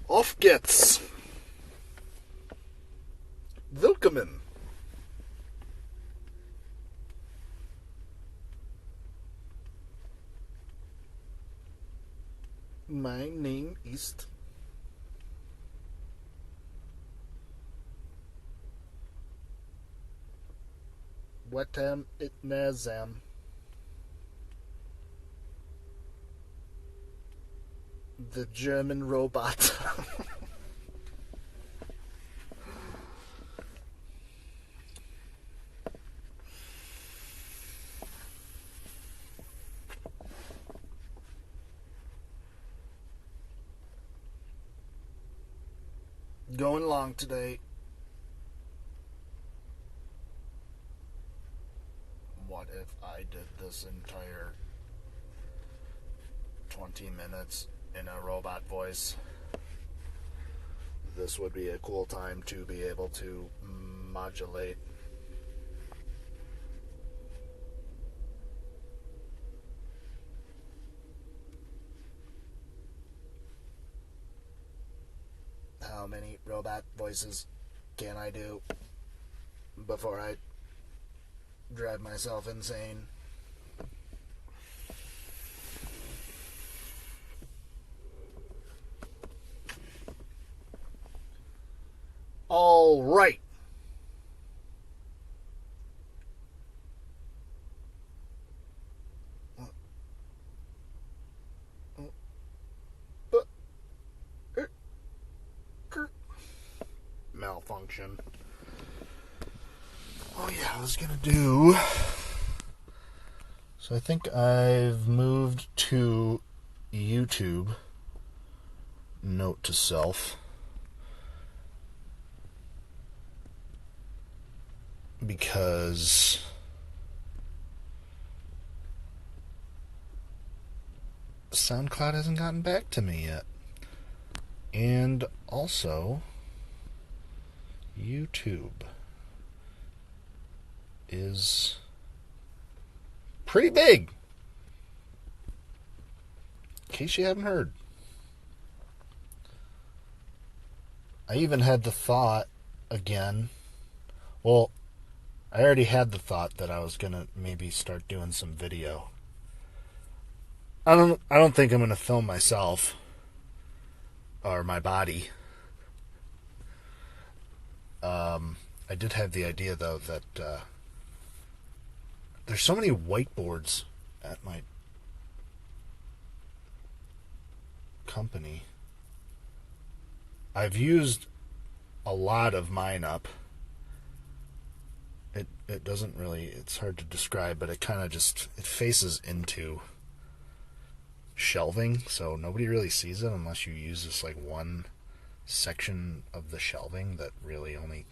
Auf geht's. Willkommen. My name is Watam Itnazam. The German robot. Going long today. What if I did this entire 20 minutes in a robot voice? This would be a cool time to be able to modulate. How many robot voices can I do before I drive myself insane? All right. Malfunction. Oh yeah, I was gonna do. So I think I've moved to YouTube. Note to self. Because SoundCloud hasn't gotten back to me yet. And also, YouTube is pretty big. In case you haven't heard. I even had the thought again. Well, I already had the thought that I was gonna maybe start doing some video. I don't think I'm gonna film myself or my body. I did have the idea though that there's so many whiteboards at my company. I've used a lot of mine up. It doesn't really, it's hard to describe, but it kind of just, it faces into shelving, so nobody really sees it unless you use this like one section of the shelving that really only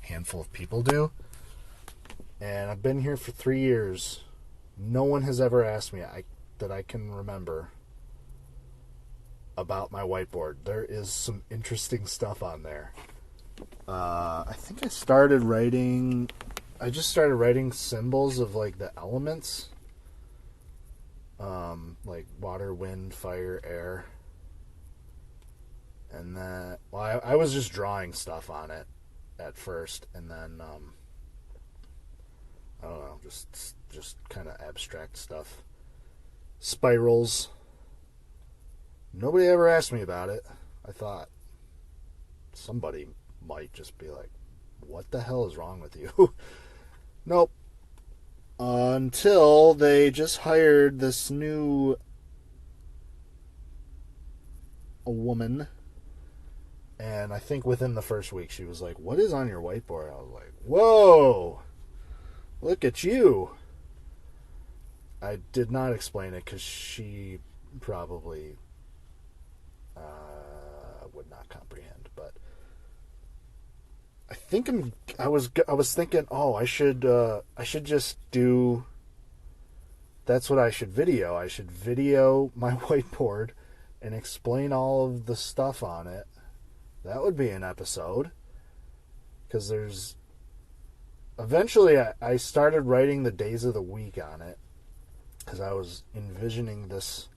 a handful of people do. And I've been here for 3 years. No one has ever asked me that I can remember about my whiteboard. There is some interesting stuff on there. I think I just started writing symbols of like the elements, like water, wind, fire, air, and that. Well, I was just drawing stuff on it at first, and then I don't know, just kind of abstract stuff, spirals. Nobody ever asked me about it. I thought somebody might just be like, what the hell is wrong with you? Nope. Until they just hired this new woman. And I think within the first week she was like, what is on your whiteboard? I was like, whoa, look at you. I did not explain it because she probably would not comprehend, but I think I was thinking, oh, I should just do. That's what I should video. I should video my whiteboard and explain all of the stuff on it. That would be an episode. Because there's. Eventually, I started writing the days of the week on it. Because I was envisioning this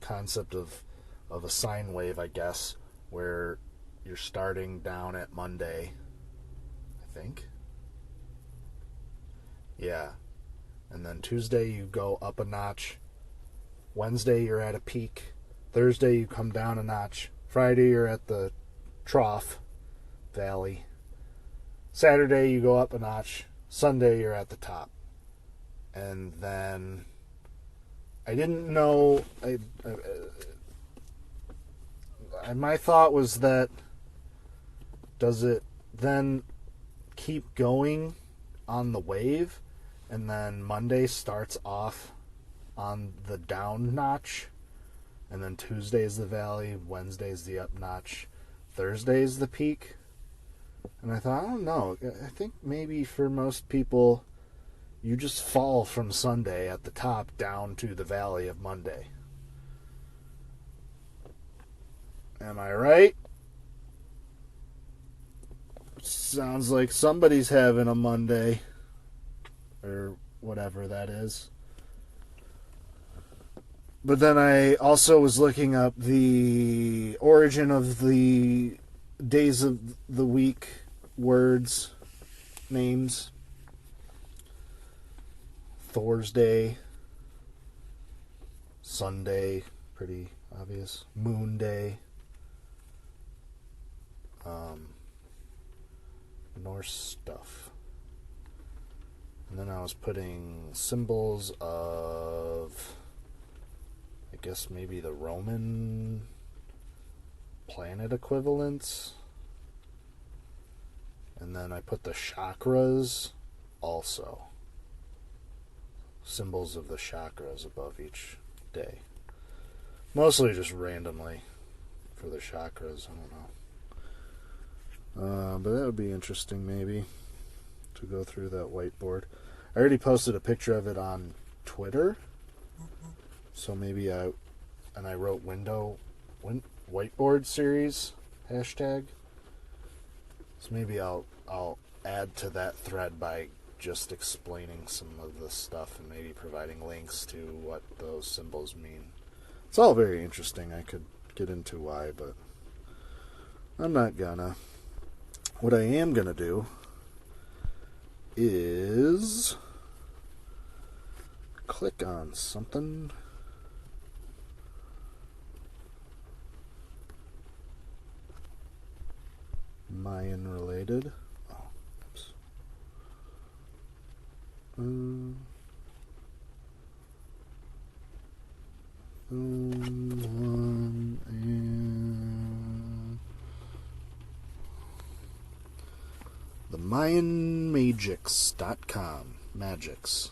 concept of of a sine wave, I guess, where you're starting down at Monday, I think. Yeah. And then Tuesday you go up a notch. Wednesday you're at a peak. Thursday you come down a notch. Friday you're at the trough valley. Saturday you go up a notch. Sunday you're at the top. And then I didn't know. My thought was that, does it then keep going on the wave, and then Monday starts off on the down notch, and then Tuesday is the valley, Wednesday is the up notch, Thursday is the peak? And I thought, I don't know. I think maybe for most people, you just fall from Sunday at the top down to the valley of Monday. Am I right? Sounds like somebody's having a Monday. Or whatever that is. But then I also was looking up the origin of the days of the week words, names. Thursday, Sunday, pretty obvious. Moon Day. Norse stuff. And then I was putting symbols of, I guess maybe the Roman planet equivalents. And then I put the chakras also. Symbols of the chakras above each day. Mostly just randomly for the chakras, I don't know. But that would be interesting maybe to go through that whiteboard. I already posted a picture of it on Twitter. So maybe I wrote whiteboard series hashtag. So maybe I'll add to that thread by just explaining some of the stuff and maybe providing links to what those symbols mean. It's all very interesting. I could get into why, but I'm not gonna. What I am gonna do is click on something. Mayan related. Oh, oops. The MayanMagics.com. Magics.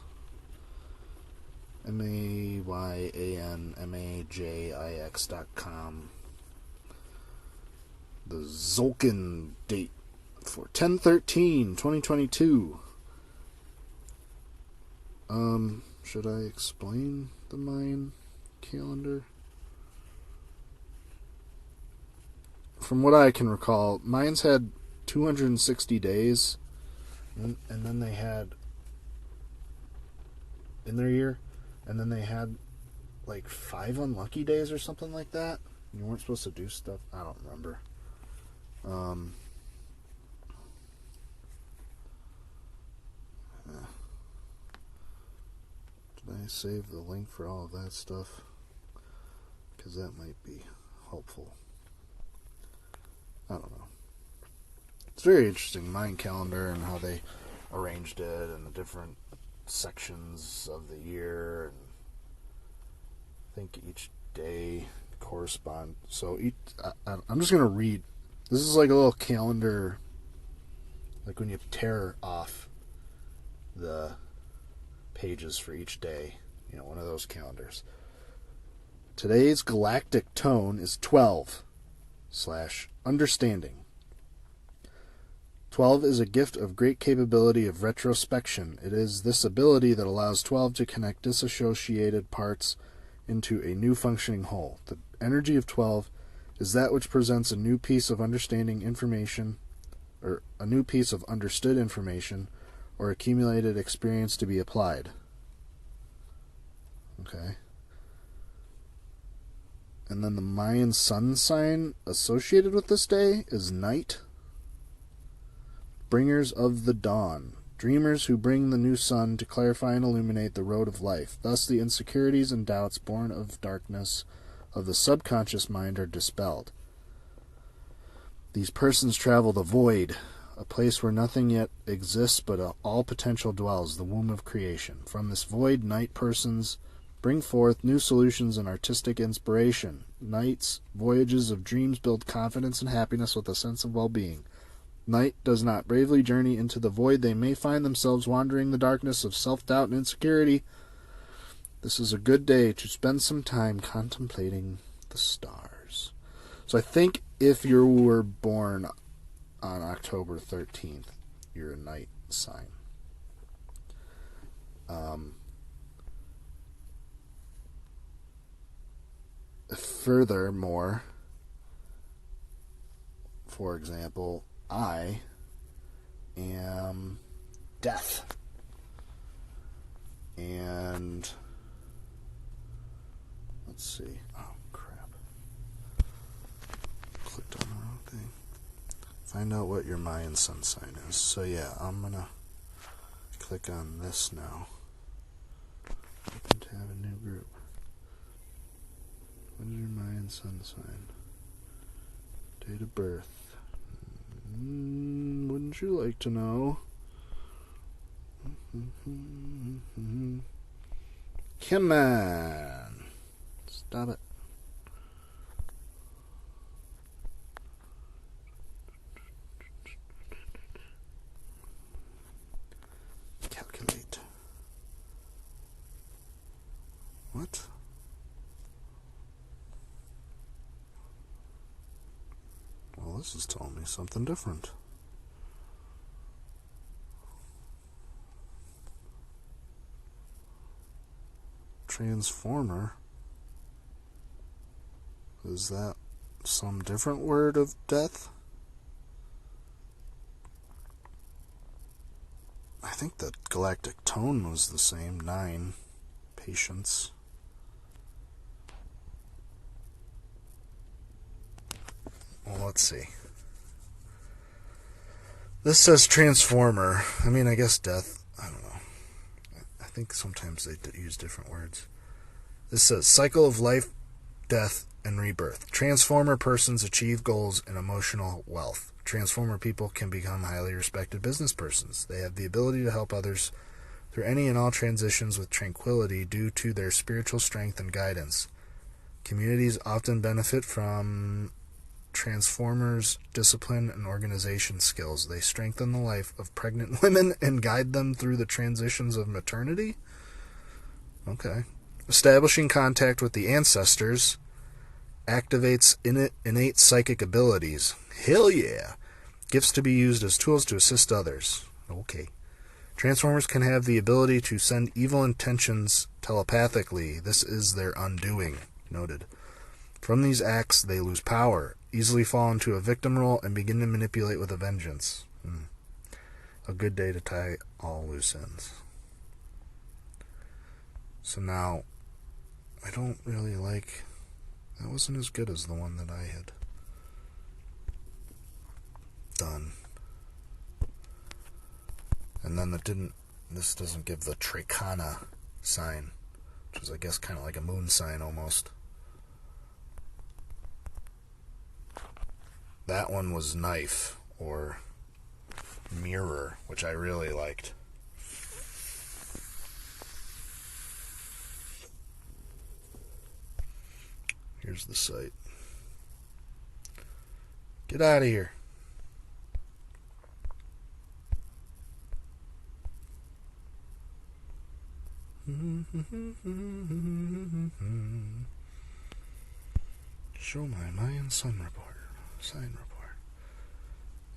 MayanMagix.com. The Zolkin date for 10/13/2022. Should I explain the Mayan calendar? From what I can recall, Mayans had 260 days, and then they had, in their year, and then they had like 5 unlucky days or something like that. You weren't supposed to do stuff. I don't remember. Did I save the link for all of that stuff? Because that might be helpful. I don't know. It's very interesting, Mayan calendar, and how they arranged it, and the different sections of the year, and I think each day correspond. So I'm just going to read. This is like a little calendar, like when you tear off the pages for each day, one of those calendars. Today's galactic tone is 12/understanding. 12 is a gift of great capability of retrospection. It is this ability that allows 12 to connect disassociated parts into a new functioning whole. The energy of 12 is that which presents a new piece of understanding information, or a new piece of understood information, or accumulated experience to be applied. Okay. And then the Mayan sun sign associated with this day is night. Bringers of the dawn. Dreamers who bring the new sun to clarify and illuminate the road of life. Thus the insecurities and doubts born of darkness of the subconscious mind are dispelled. These persons travel the void, a place where nothing yet exists but all potential dwells, the womb of creation. From this void, night persons bring forth new solutions and artistic inspiration. Night's voyages of dreams build confidence and happiness with a sense of well-being. Night does not bravely journey into the void. They may find themselves wandering the darkness of self-doubt and insecurity. This is a good day to spend some time contemplating the stars. So I think if you were born on October 13th, you're a night sign. Furthermore, for example, I am death. And let's see. Oh, crap. Clicked on the wrong thing. Find out what your Mayan sun sign is. So yeah, I'm going to click on this now. Open tab, a new group. What is your Mayan sun sign? Date of birth. Wouldn't you like to know? Come on. Stop it. Calculate. What? Well, this is telling me something different. Transformer? Is that some different word of death? I think the galactic tone was the same, 9. Patience. Well, let's see. This says transformer. I mean, I guess death. I don't know. I think sometimes they use different words. This says cycle of life, death, and rebirth. Transformer persons achieve goals and emotional wealth. Transformer people can become highly respected business persons. They have the ability to help others through any and all transitions with tranquility due to their spiritual strength and guidance. Communities often benefit from Transformers' discipline and organization skills. They strengthen the life of pregnant women and guide them through the transitions of maternity. Okay. Establishing contact with the ancestors activates innate psychic abilities. Hell yeah. Gifts to be used as tools to assist others. Okay. Transformers can have the ability to send evil intentions telepathically. This is their undoing. Noted. From these acts, they lose power, easily fall into a victim role, and begin to manipulate with a vengeance. A good day to tie all loose ends. So now, I don't really like... That wasn't as good as the one that I had done. And then this doesn't give the Trikana sign, which is, I guess, kind of like a moon sign almost. That one was knife, or mirror, which I really liked. Here's the site. Get out of here. Show my Mayan sun report. Sign report.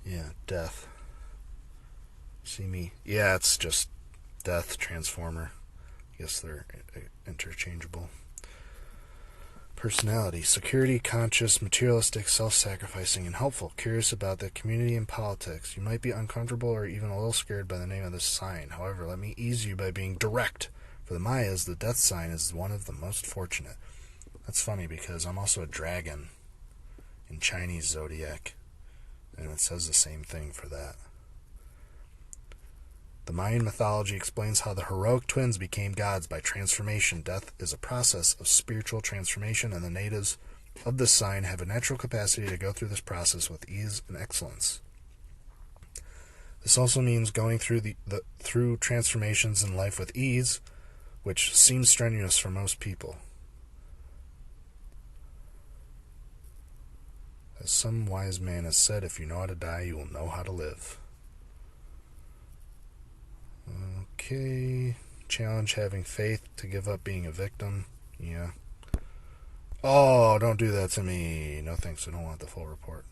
Yeah, death. See me. Yeah, it's just death, transformer. I guess they're interchangeable. Personality. Security, conscious, materialistic, self-sacrificing, and helpful. Curious about the community and politics. You might be uncomfortable or even a little scared by the name of this sign. However, let me ease you by being direct. For the Mayas, the death sign is one of the most fortunate. That's funny because I'm also a dragon in Chinese zodiac, and it says the same thing for that. The Mayan mythology explains how the heroic twins became gods by transformation. Death is a process of spiritual transformation, and the natives of this sign have a natural capacity to go through this process with ease and excellence. This also means going through transformations in life with ease, which seems strenuous for most people. As some wise man has said, if you know how to die, you will know how to live. Okay. Challenge having faith to give up being a victim. Yeah. Oh, don't do that to me. No thanks, I don't want the full report.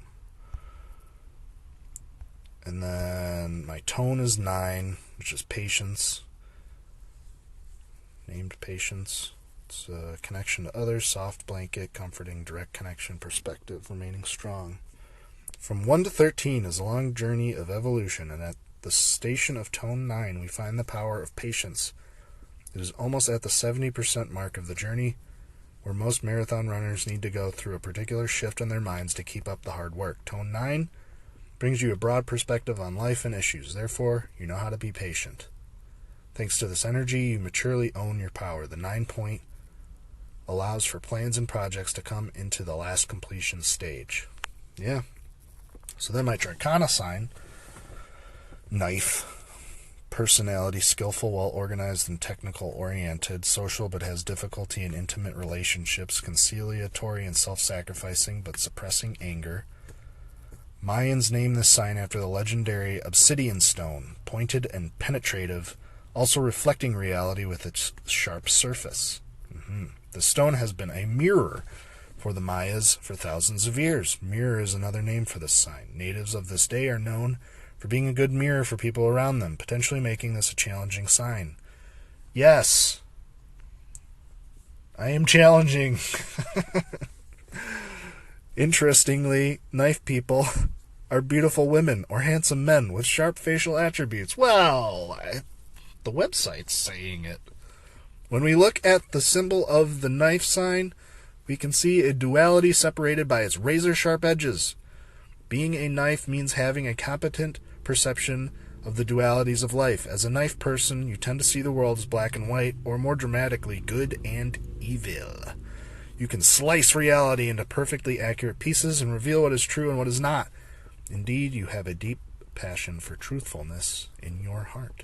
And then my tone is 9, which is patience. Named patience. It's a connection to others, soft blanket, comforting, direct connection, perspective, remaining strong. From 1 to 13 is a long journey of evolution, and at the station of tone 9, we find the power of patience. It is almost at the 70% mark of the journey, where most marathon runners need to go through a particular shift in their minds to keep up the hard work. Tone 9 brings you a broad perspective on life and issues. Therefore, you know how to be patient. Thanks to this energy, you maturely own your power. The 9 point allows for plans and projects to come into the last completion stage. Yeah. So then my Tricana sign, knife. Personality, skillful, well-organized, and technical-oriented, social but has difficulty in intimate relationships, conciliatory and self-sacrificing but suppressing anger. Mayans name this sign after the legendary obsidian stone, pointed and penetrative, also reflecting reality with its sharp surface. The stone has been a mirror for the Mayas for thousands of years. Mirror is another name for this sign. Natives of this day are known for being a good mirror for people around them, potentially making this a challenging sign. Yes, I am challenging. Interestingly, knife people are beautiful women or handsome men with sharp facial attributes. Well, the website's saying it. When we look at the symbol of the knife sign, we can see a duality separated by its razor-sharp edges. Being a knife means having a competent perception of the dualities of life. As a knife person, you tend to see the world as black and white, or more dramatically, good and evil. You can slice reality into perfectly accurate pieces and reveal what is true and what is not. Indeed, you have a deep passion for truthfulness in your heart.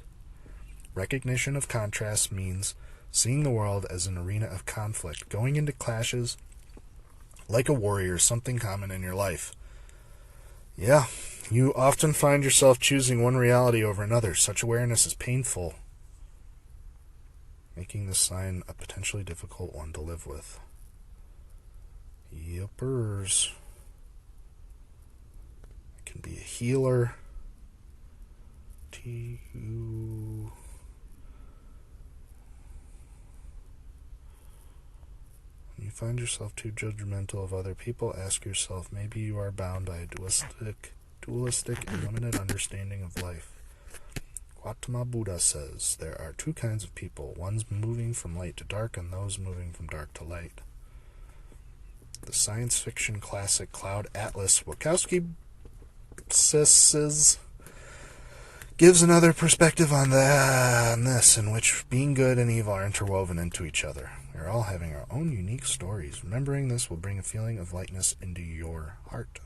Recognition of contrast means seeing the world as an arena of conflict, going into clashes like a warrior, something common in your life. Yeah, you often find yourself choosing one reality over another. Such awareness is painful, making this sign a potentially difficult one to live with. Yepers. I can be a healer. When you find yourself too judgmental of other people, ask yourself, maybe you are bound by a dualistic and limited understanding of life. Gautama Buddha says there are 2 kinds of people, ones moving from light to dark and those moving from dark to light. The science fiction classic Cloud Atlas Wachowski says gives another perspective on this, in which being good and evil are interwoven into each other. We are all having our own unique stories. Remembering this will bring a feeling of lightness into your heart.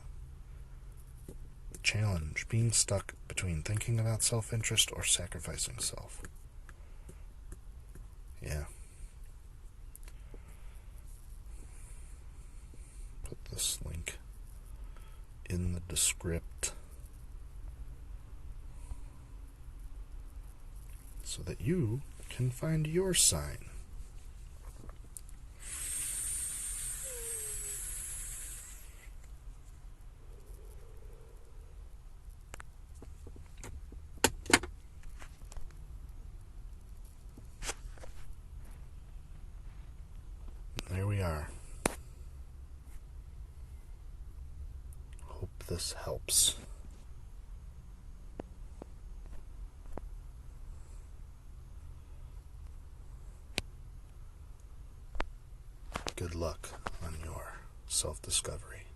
Challenge, being stuck between thinking about self-interest or sacrificing self. Yeah. Put this link in the descript so that you can find your sign. There we are. Hope this helps. good luck on your self-discovery.